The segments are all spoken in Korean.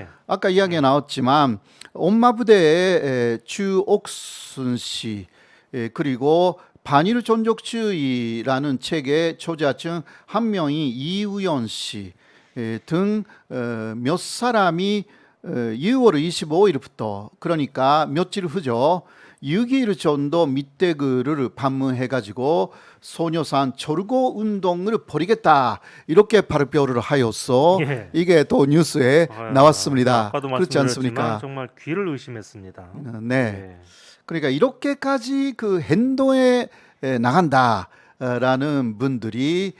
예. 아까 이야기가 나왔지만 온마부대의 주옥순 씨 그리고 반일 종족주의라는 책의 저자층 한 명이 이우연 씨 등 몇 사람이 6월 25일부터 그러니까 며칠 후죠. 6일 정도 밑대그를 방문해가지고 소녀산 철거 운동을 벌이겠다 이렇게 발표를 하여서 예. 이게 또 뉴스에 나왔습니다. 아까도 그렇지 않습니까? 말씀드렸지만 정말 귀를 의심했습니다. 네. 예. 그러니까 이렇게까지 그 행동에 나간다라는 분들이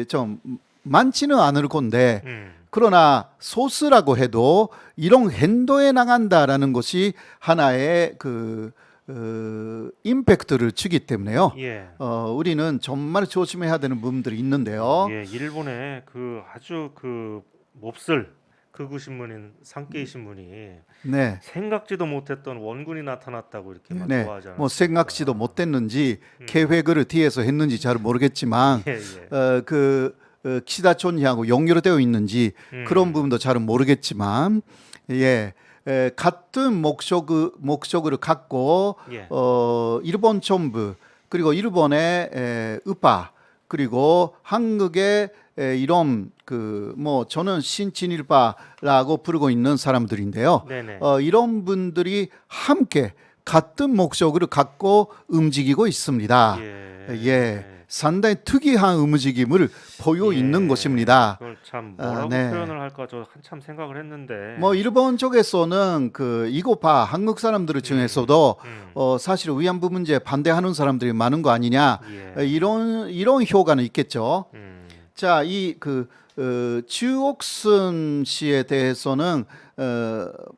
좀 많지는 않을 건데 그러나 소수라고 해도 이런 행동에 나간다라는 것이 하나의 그 임팩트를 주기 때문에요. 예. 우리는 정말 조심해야 되는 부분들이 있는데요. 예, 일본의 그 아주 그 몹쓸 극우 신문인 산케이 신문이 네. 생각지도 못했던 원군이 나타났다고 이렇게 막 네, 좋아하잖아요. 뭐 생각지도 못했는지 계획을 뒤에서 했는지 잘 모르겠지만 예, 예. 키시다 총리하고 연결되어 있는지 그런 부분도 잘 모르겠지만 같은 목적을 갖고 예. 일본 정부 그리고 일본의 우파 그리고 한국의 이런 뭐 저는 신친일파라고 부르고 있는 사람들인데요. 네네. 이런 분들이 함께 같은 목적을 갖고 움직이고 있습니다. 예. 상당히 특이한 움직임을 보여 있는 것입니다. 그걸 참 뭐라고 네. 표현을 할까 저 한참 생각을 했는데. 뭐 일본 쪽에서는 이거파 한국 사람들 중에서도 사실 위안부 문제 반대하는 사람들이 많은 거 아니냐 예. 이런 효과는 있겠죠. 자, 주옥순 씨에 대해서는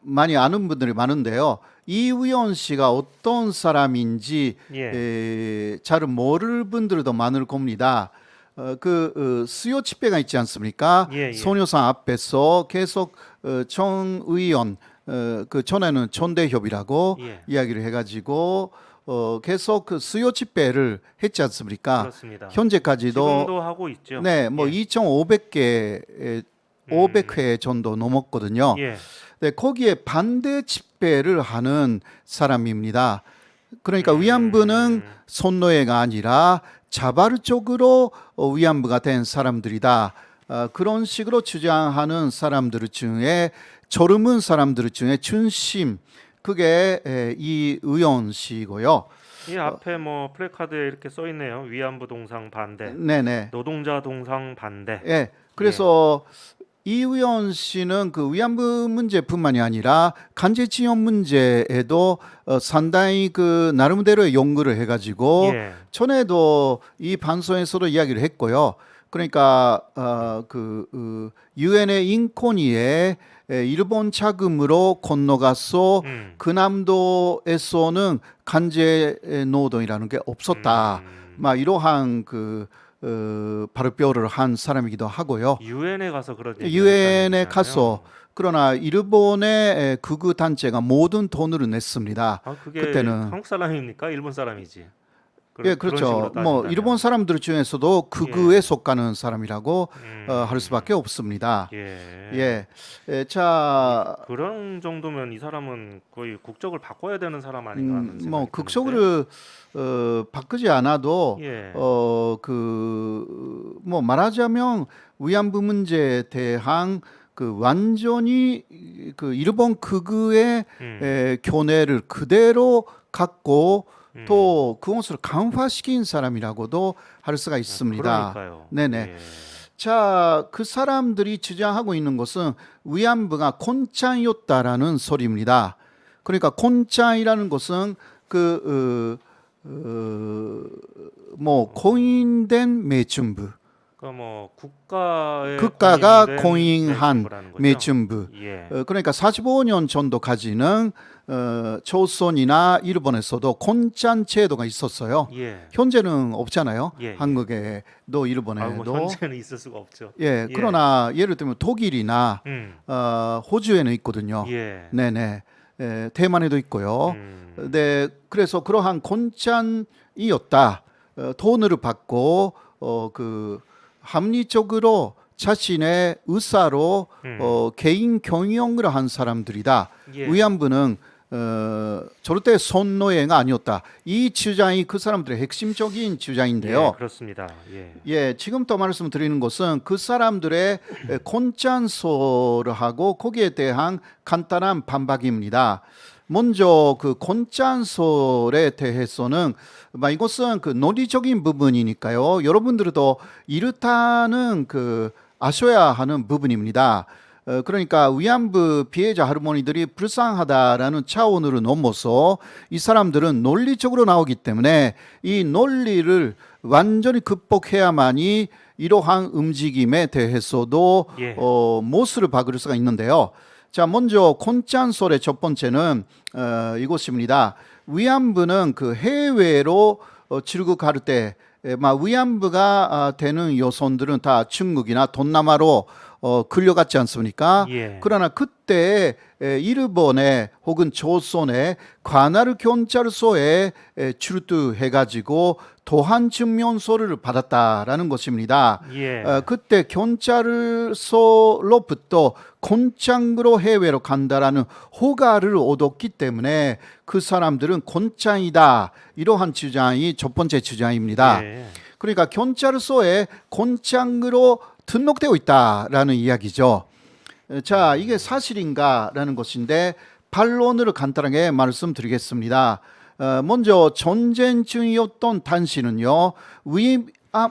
많이 아는 분들이 많은데요. 이우연 씨가 어떤 사람인지 잘 모를 분들도 많을 겁니다. 수요 집회가 있지 않습니까? 예. 소녀상 앞에서 계속 정 의원 전에는 전대협이라고 예. 이야기를 해가지고 계속 수요 집회를 했지 않습니까? 그렇습니다. 현재까지도 지금도 하고 있죠. 네, 뭐 2,500개 500회 정도 넘었거든요. 예. 네, 거기에 반대 집회를 하는 사람입니다. 그러니까 위안부는 손노예가 아니라 자발적으로 위안부가 된 사람들이다. 그런 식으로 주장하는 사람들 중에 젊은 사람들 중에 중심 그게 이 의원 씨고요. 이 앞에 뭐 플래카드에 이렇게 써 있네요. 위안부 동상 반대, 네네. 노동자 동상 반대. 예. 그래서 이우연 씨는 위안부 문제뿐만이 아니라 간제치용 문제에도 상당히 나름대로의 연구를 해가지고 예. 전에도 이 방송에서도 이야기를 했고요. 그러니까 유엔의 인권위에 일본 자금으로 건너가서 그남도에서는 간제 노동이라는 게 없었다. 막 이러한 발표를 한 사람이기도 하고요. 유엔에 가서 그런 얘기를 유엔에 했다는 가서 얘기잖아요. 그러나 일본의 극우 단체가 모든 돈을 냈습니다. 그게 그때는 한국 사람입니까? 일본 사람이지. 예, 그런 그렇죠. 식으로 뭐 따진다면. 일본 사람들 중에서도 극우에 속하는 사람이라고 할 수밖에 없습니다. 예. 자, 그런 정도면 이 사람은 거의 국적을 바꿔야 되는 사람 아닌가 하는 생각이 뭐 드는데. 극적으로 바꾸지 않아도 예. 뭐 말하자면 위안부 문제에 대한 완전히 일본 극우의 견해를 그대로 갖고 또 그것을 강화시킨 사람이라고도 할 수가 있습니다. 그러니까요. 네네. 예. 자, 그 사람들이 주장하고 있는 것은 위안부가 콘짱이었다라는 소리입니다. 그러니까 콘짱이라는 것은 뭐 공인된 매춘부, 그러니까 뭐 국가가 국가가 공인된 공인한 매춘부라는 거죠? 매춘부. 예. 그러니까 45년 정도까지는 조선이나 일본에서도 콘짱 제도가 있었어요. 예. 현재는 없잖아요. 예. 한국에도 뭐 일본에도. 현재는 있을 수가 없죠. 예, 그러나 예를 들면 독일이나 호주에는 있거든요. 예. 네네. 대만에도 있고요. 네, 그래서 그러한 곤짠이었다. 돈을 받고 합리적으로 자신의 의사로 개인 경영을 한 사람들이다. 예. 위안부는 절대 선노예가 아니었다. 이 주장이 그 사람들의 핵심적인 주장인데요. 예, 그렇습니다. 예. 예, 지금부터 말씀드리는 것은 그 사람들의 곤짠소를 하고 거기에 대한 간단한 반박입니다. 먼저 그 곤짠솔에 대해서는 이것은 그 논리적인 부분이니까요. 여러분들도 이렇다는 그 아셔야 하는 부분입니다. 그러니까 위안부 피해자 할머니들이 불쌍하다라는 차원으로 넘어서 이 사람들은 논리적으로 나오기 때문에 이 논리를 완전히 극복해야만이 이러한 움직임에 대해서도 예. 못을 박을 수가 있는데요. 자, 먼저 콘짠솔의 첫 번째는 이것입니다. 위안부는 그 해외로 출국할 때 위안부가 되는 여성들은 다 중국이나 동남아로 끌려갔지 않습니까? 예. 그러나 그때 일본에 혹은 조선에 관할 경찰서에 출두해가지고 도한 증명서를 받았다라는 것입니다. 예. 그때 경찰서로부터 곤짱으로 해외로 간다라는 허가를 얻었기 때문에 그 사람들은 곤짱이다. 이러한 주장이 첫 번째 주장입니다. 예. 그러니까 경찰서에 곤짱으로 등록되어 있다라는 이야기죠. 자, 이게 사실인가라는 것인데 반론으로 간단하게 말씀드리겠습니다. 먼저 전쟁 중이었던 당시는요,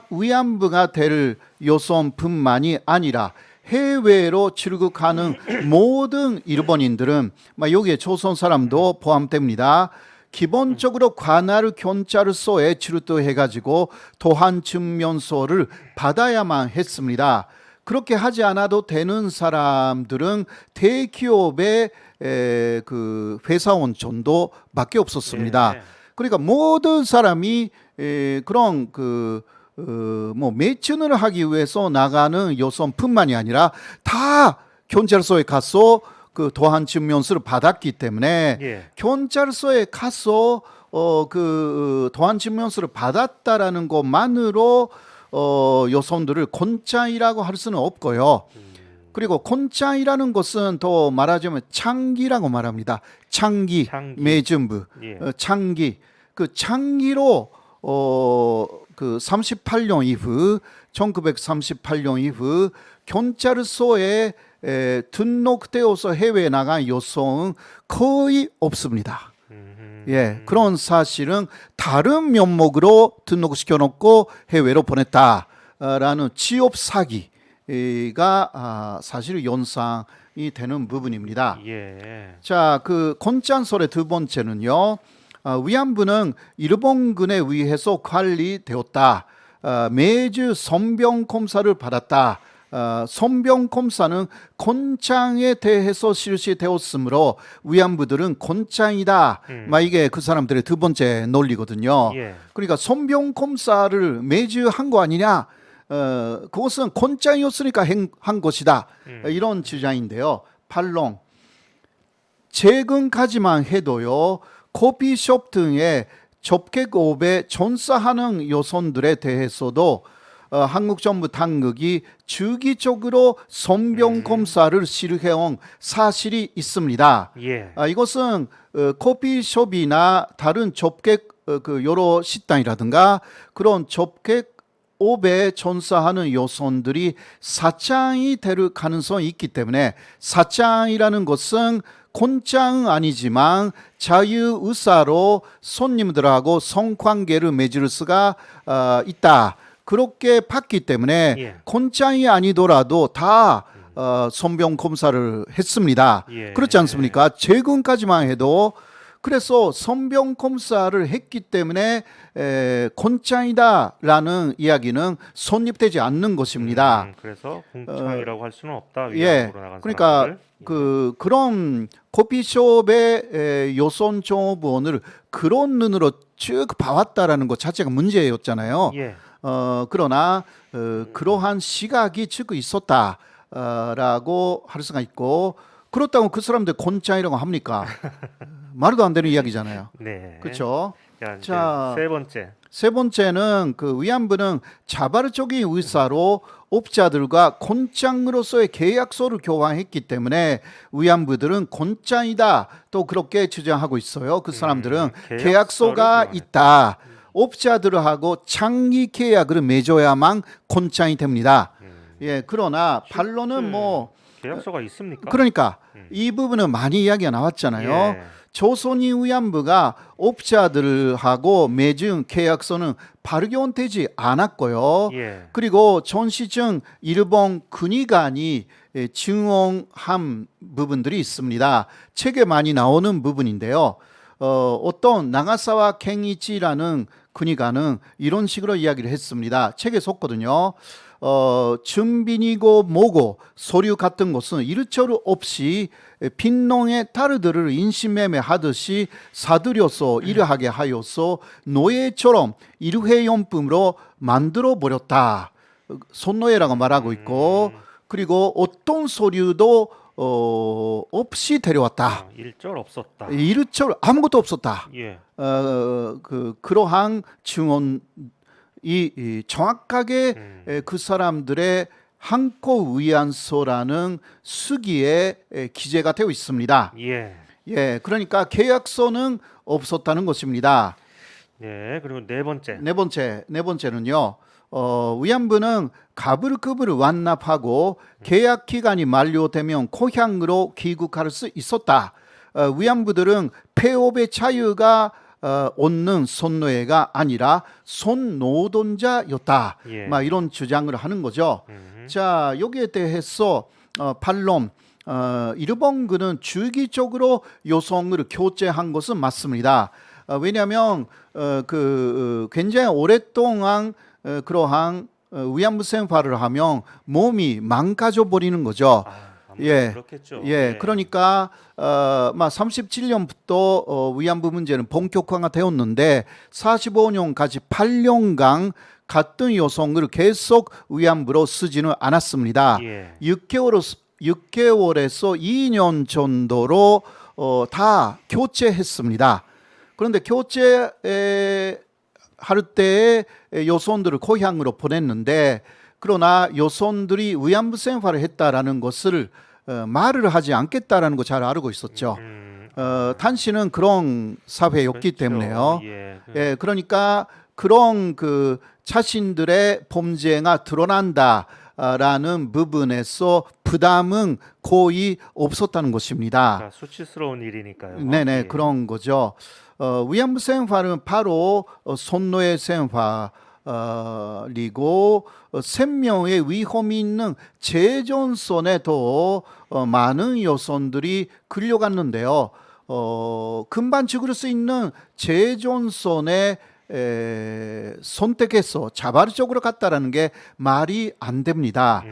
위안부가 될 여성뿐만이 아니라 해외로 출국하는 모든 일본인들은 여기에 조선 사람도 포함됩니다. 기본적으로 관할 경찰서에 출두해가지고 도한 증명서를 받아야만 했습니다. 그렇게 하지 않아도 되는 사람들은 대기업의 그 회사원 정도밖에 없었습니다. 예. 그러니까 모든 사람이 그런 매춘을 하기 위해서 나가는 여성뿐만이 아니라 다 경찰서에 가서 그 도한 증명서를 받았기 때문에 예. 경찰서에 가서 그 도한 증명서를 받았다라는 것만으로 여성들을 곤짱이라고 할 수는 없고요. 그리고 곤짱이라는 것은 더 말하자면 창기라고 말합니다. 창기, 창기. 매준부, 예. 창기. 그 창기로 그 38년 이후 1938년 이후 경찰서에 등록되어서 해외에 나간 여성은 거의 없습니다. 예, 그런 사실은 다른 면목으로 등록시켜 놓고 해외로 보냈다라는 취업 사기가 사실 연상이 되는 부분입니다. 예. 자, 그 곤짠솔의 두 번째는요. 위안부는 일본군에 의해서 관리되었다. 매주 선병 검사를 받았다. 선병 검사는 곤짱에 대해서 실시되었으므로 위안부들은 곤짱이다. 이게 그 사람들의 두 번째 논리거든요. 예. 그러니까 선병 검사를 매주 한 거 아니냐? 그것은 곤짱이었으니까 한 것이다. 이런 주장인데요. 반론. 최근까지만 해도요. 커피숍 등의 접객업에 종사하는 여성들에 대해서도 한국 정부 당국이 주기적으로 선병 검사를 실시해온 사실이 있습니다. 예. 이것은 커피숍이나 다른 접객 여러 식당이라든가 그런 접객업에 종사하는 여성들이 사장이 될 가능성이 있기 때문에 사장이라는 것은 곤짱은 아니지만 자유의사로 손님들하고 성관계를 맺을 수가 있다. 그렇게 봤기 때문에 예. 곤짱이 아니더라도 다 선병 검사를 했습니다. 예. 그렇지 않습니까? 최근까지만 해도 그래서 선병 검사를 했기 때문에 곤짱이다라는 이야기는 성립되지 않는 것입니다. 그래서 공창이라고 할 수는 없다. 예, 위안부로 나간 그러니까 사람들을. 그런 커피숍의 여성정보원을 그런 눈으로 쭉 봐왔다라는 것 자체가 문제였잖아요. 예. 그러나 그러한 시각이 쭉 있었다라고 할 수가 있고 그렇다고 그 사람들 곤짱이라고 합니까? 말도 안 되는 이야기잖아요. 네. 그렇죠? 자, 이제 자, 세 번째. 세 번째는 그 위안부는 자발적인 의사로 업자들과 곤장으로서의 계약서를 교환했기 때문에 위안부들은 곤장이다 또 그렇게 주장하고 있어요. 그 사람들은 계약서가 교환했- 있다. 업자들하고 장기 계약을 맺어야만 곤장이 됩니다. 예, 그러나 반론은 뭐 계약서가 있습니까? 그러니까 이 부분은 많이 이야기가 나왔잖아요. 예. 조선이 위안부가 업자들하고 맺은 계약서는 발견되지 않았고요. 예. 그리고 전시증 일본 군의관이 증언한 부분들이 있습니다. 책에 많이 나오는 부분인데요. 어떤 나가사와 켄이치라는 군의관은 이런 식으로 이야기를 했습니다. 책에 썼거든요. 준빈이고 뭐고 서류 같은 것은 일처리 없이 빈농의 타르들을 인신매매하듯이 사들여서 일하게 하여서 노예처럼 일회용품으로 만들어 버렸다. 손노예라고 말하고 있고 그리고 어떤 서류도 없이 데려왔다. 일절 없었다. 일처리 아무것도 없었다. 예. 그러한 증언이 정확하게 그 사람들의 항고 위안서라는 수기에 기재가 되어 있습니다. 예. 예, 그러니까 계약서는 없었다는 것입니다. 네. 그리고 네 번째는요. 위안부는 가불급을 완납하고 계약 기간이 만료되면 고향으로 귀국할 수 있었다. 위안부들은 폐업의 자유가 얻는 손노예가 아니라 손노동자였다. 예. 막 이런 주장을 하는 거죠. 자, 여기에 대해서 반론. 일본군은 주기적으로 여성을 교체한 것은 맞습니다. 왜냐하면 굉장히 오랫동안 그러한 위안부 생활을 하면 몸이 망가져 버리는 거죠. 예, 그렇겠죠. 예, 그러니까 37년부터 위안부 문제는 본격화가 되었는데 45년까지 8년간 같은 여성을 계속 위안부로 쓰지는 않았습니다. 예. 6개월에서 2년 정도로 다 교체했습니다. 그런데 교체할 때 여성들을 고향으로 보냈는데 그러나 여성들이 위안부 생활을 했다라는 것을 말을 하지 않겠다라는 거 잘 알고 있었죠. 당시는 그런 사회였기 그렇죠. 때문에요. 예. 예, 그러니까 그런 그 자신들의 범죄가 드러난다라는 부분에서 부담은 거의 없었다는 것입니다. 그러니까 수치스러운 일이니까요. 네네, 예. 그런 거죠. 위안부 생활은 바로 손노예 생활이고 생명의 위험이 있는 재전선에 더 많은 여성들이 끌려갔는데요. 금방 죽을 수 있는 재전선에 선택해서 자발적으로 갔다라는 게 말이 안 됩니다.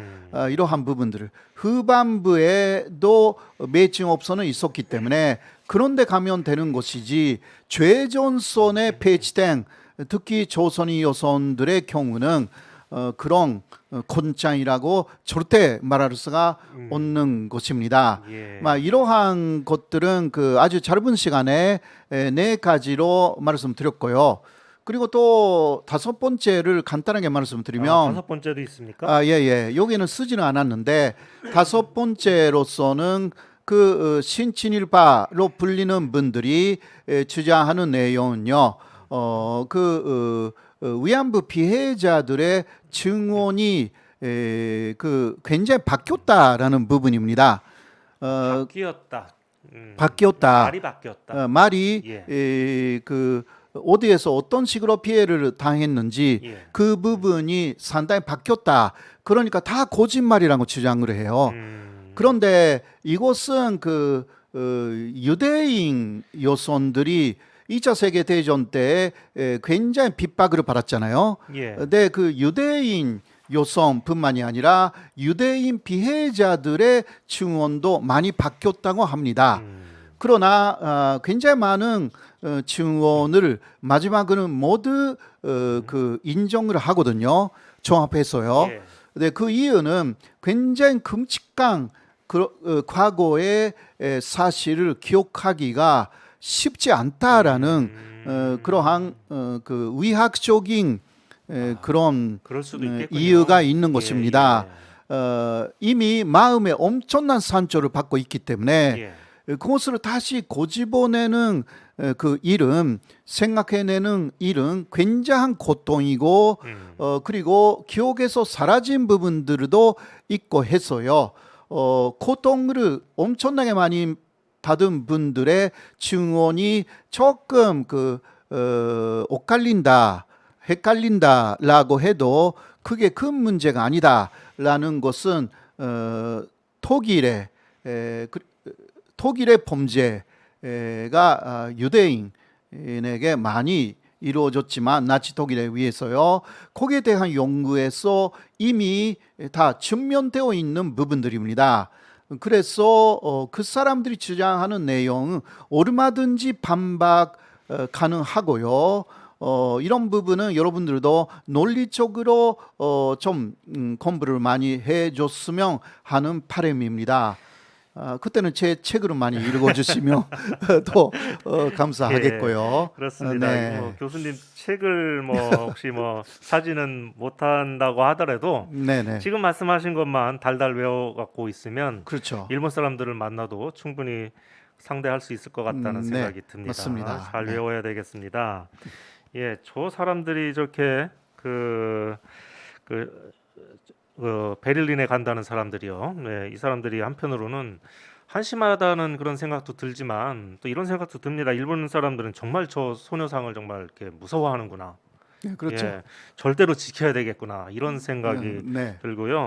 이러한 부분들을 후반부에도 매칭업소는 있었기 때문에 그런데 가면 되는 것이지 죄전선에 배치된 특히 조선인 여성들의 경우는 그런 곤장이라고 절대 말할 수가 없는 것입니다. 예. 이러한 것들은 그 아주 짧은 시간에 네 가지로 말씀드렸고요. 그리고 또 다섯 번째를 간단하게 말씀드리면 다섯 번째도 있습니까? 예. 여기는 쓰지는 않았는데 다섯 번째로서는 그 신친일파로 불리는 분들이 주장하는 내용은요. 위안부 피해자들의 증언이 굉장히 바뀌었다라는 부분입니다. 바뀌었다. 바뀌었다. 말이 바뀌었다. 말이 예. 어디에서 어떤 식으로 피해를 당했는지 예. 그 부분이 상당히 바뀌었다. 그러니까 다 거짓말이라고 주장을 해요. 그런데 이것은 유대인 여성들이 2차 세계 대전 때 굉장히 핍박을 받았잖아요. 예. 근데 그 유대인 여성뿐만이 아니라 유대인 피해자들의 증언도 많이 바뀌었다고 합니다. 그러나 굉장히 많은 증언을 마지막으로는 모두 인정을 하거든요. 종합해서요. 예. 근데 그 이유는 굉장히 끔찍한 과거의 사실을 기억하기가 쉽지 않다라는 그러한 그 위학적인 그런 그럴 수도 있겠군요. 이유가 있는 예, 것입니다. 이미 마음에 엄청난 상처를 받고 있기 때문에 그것을 다시 고집어내는 그 일은 생각해내는 일은 굉장한 고통이고 그리고 기억에서 사라진 부분들도 있고 해서요. 고통을 엄청나게 많이 받은 분들의 증언이 조금 엇갈린다, 헷갈린다라고 해도 그게 큰 문제가 아니다라는 것은 독일의 범죄가 유대인에게 많이 이루어졌지만 나치 독일에 의해서요. 거기에 대한 연구에서 이미 다 증명되어 있는 부분들입니다. 그래서 그 사람들이 주장하는 내용은 얼마든지 반박 가능하고요. 이런 부분은 여러분들도 논리적으로 좀 공부를 많이 해줬으면 하는 바람입니다. 그때는 제 책으로 많이 읽어주시면 또 감사하겠고요. 그렇습니다. 네. 뭐 교수님 책을 뭐 혹시 뭐 사지는 못한다고 하더라도 네네. 지금 말씀하신 것만 달달 외워 갖고 있으면 그렇죠. 일본 사람들을 만나도 충분히 상대할 수 있을 것 같다는 네, 생각이 듭니다. 맞습니다. 잘 네. 외워야 되겠습니다. 예, 저 사람들이 저렇게 베를린에 간다는 사람들이요. 네, 이 사람들이 한편으로는 한심하다는 그런 생각도 들지만 또 이런 생각도 듭니다. 일본 사람들은 정말 저 소녀상을 정말 이렇게 무서워하는구나. 네, 그렇죠. 예, 절대로 지켜야 되겠구나 이런 생각이 네. 들고요.